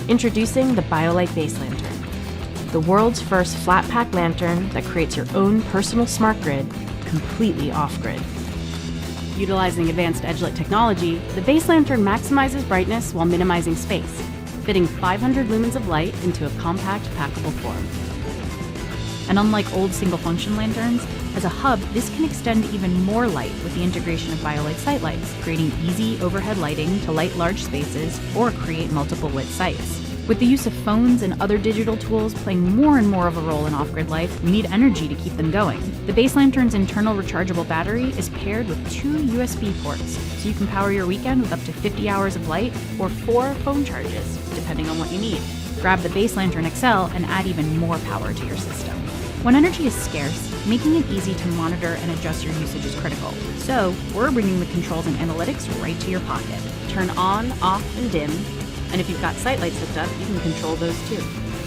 Introducing the BioLite Base Lantern, the world's first flat-pack lantern that creates your own personal smart grid, completely off-grid. Utilizing advanced edgelit technology, the Base Lantern maximizes brightness while minimizing space, fitting 500 lumens of light into a compact, packable form. And unlike old single-function lanterns, as a hub, this can extend even more light with the integration of BioLite site lights, creating easy overhead lighting to light large spaces or create multiple lit sites. With the use of phones and other digital tools playing more and more of a role in off-grid life, we need energy to keep them going. The Base Lantern's internal rechargeable battery is paired with 2 USB ports, so you can power your weekend with up to 50 hours of light or 4 phone charges, depending on what you need. Grab the Base Lantern XL and add even more power to your system. When energy is scarce, making it easy to monitor and adjust your usage is critical. So, we're bringing the controls and analytics right to your pocket. Turn on, off, and dim, and if you've got sight lights hooked up, you can control those too.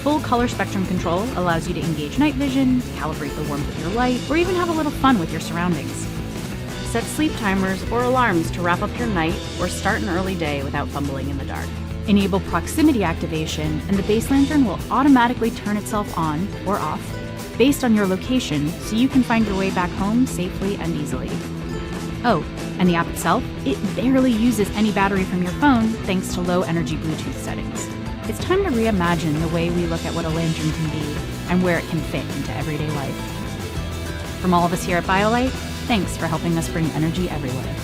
Full color spectrum control allows you to engage night vision, calibrate the warmth of your light, or even have a little fun with your surroundings. Set sleep timers or alarms to wrap up your night or start an early day without fumbling in the dark. Enable proximity activation, and the Base Lantern will automatically turn itself on or off based on your location, so you can find your way back home safely and easily. Oh, and the app itself? It barely uses any battery from your phone thanks to low energy Bluetooth settings. It's time to reimagine the way we look at what a lantern can be and where it can fit into everyday life. From all of us here at BioLite, thanks for helping us bring energy everywhere.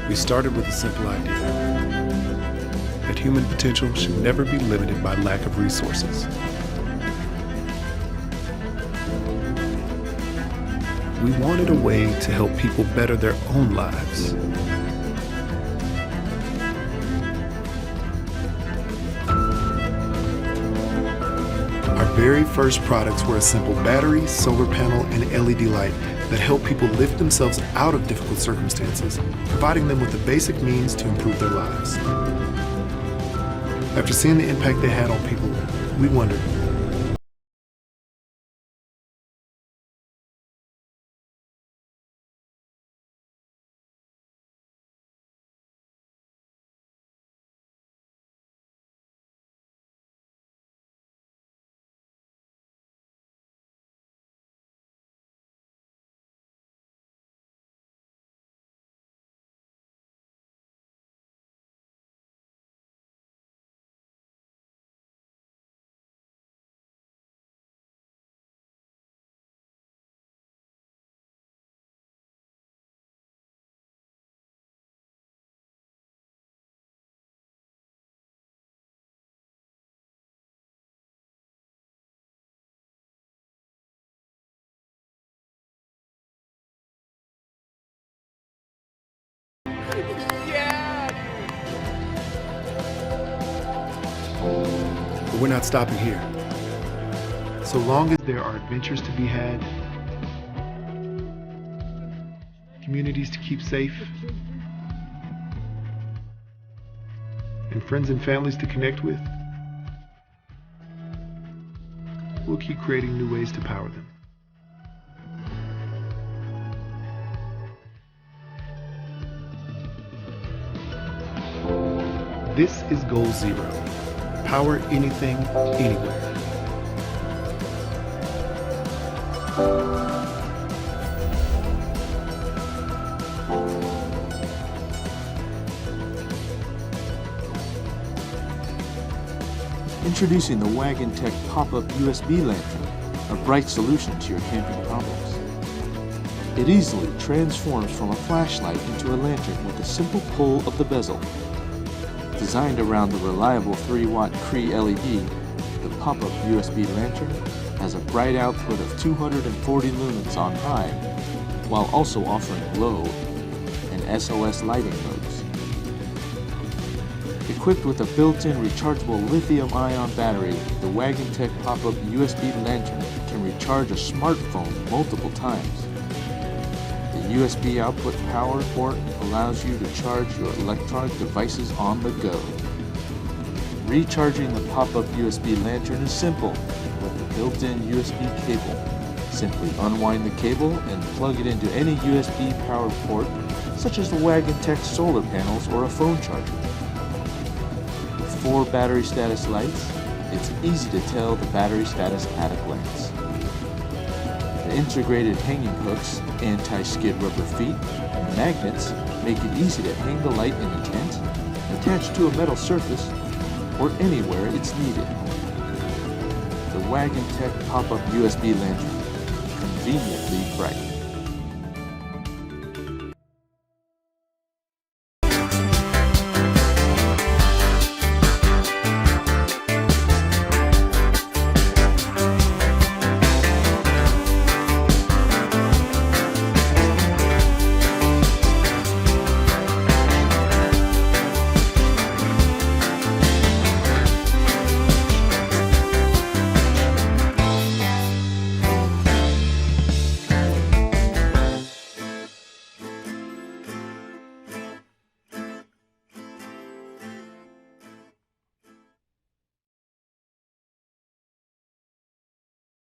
We started with a simple idea, that human potential should never be limited by lack of resources. We wanted a way to help people better their own lives. Our very first products were a simple battery, solar panel, and LED light that help people lift themselves out of difficult circumstances, providing them with the basic means to improve their lives. After seeing the impact they had on people, we wondered, but we're not stopping here. So long as there are adventures to be had, communities to keep safe, and friends and families to connect with, we'll keep creating new ways to power them. This is Goal Zero. Power anything, anywhere. Introducing the Wagon Tech pop-up USB lantern, a bright solution to your camping problems. It easily transforms from a flashlight into a lantern with a simple pull of the bezel. Designed around the reliable 3-watt Cree LED, the pop-up USB lantern has a bright output of 240 lumens on high, while also offering low and SOS lighting modes. Equipped with a built-in rechargeable lithium-ion battery, the Wagon Tech pop-up USB lantern can recharge a smartphone multiple times. The USB output power port allows you to charge your electronic devices on the go. Recharging the pop-up USB lantern is simple with a built-in USB cable. Simply unwind the cable and plug it into any USB power port, such as the Wagon Tech solar panels or a phone charger. With 4 battery status lights, it's easy to tell the battery status at a glance. The integrated hanging hooks, anti-skid rubber feet, and magnets make it easy to hang the light in a tent, attached to a metal surface, or anywhere it's needed. The Wagon Tech pop-up USB lantern, conveniently bright.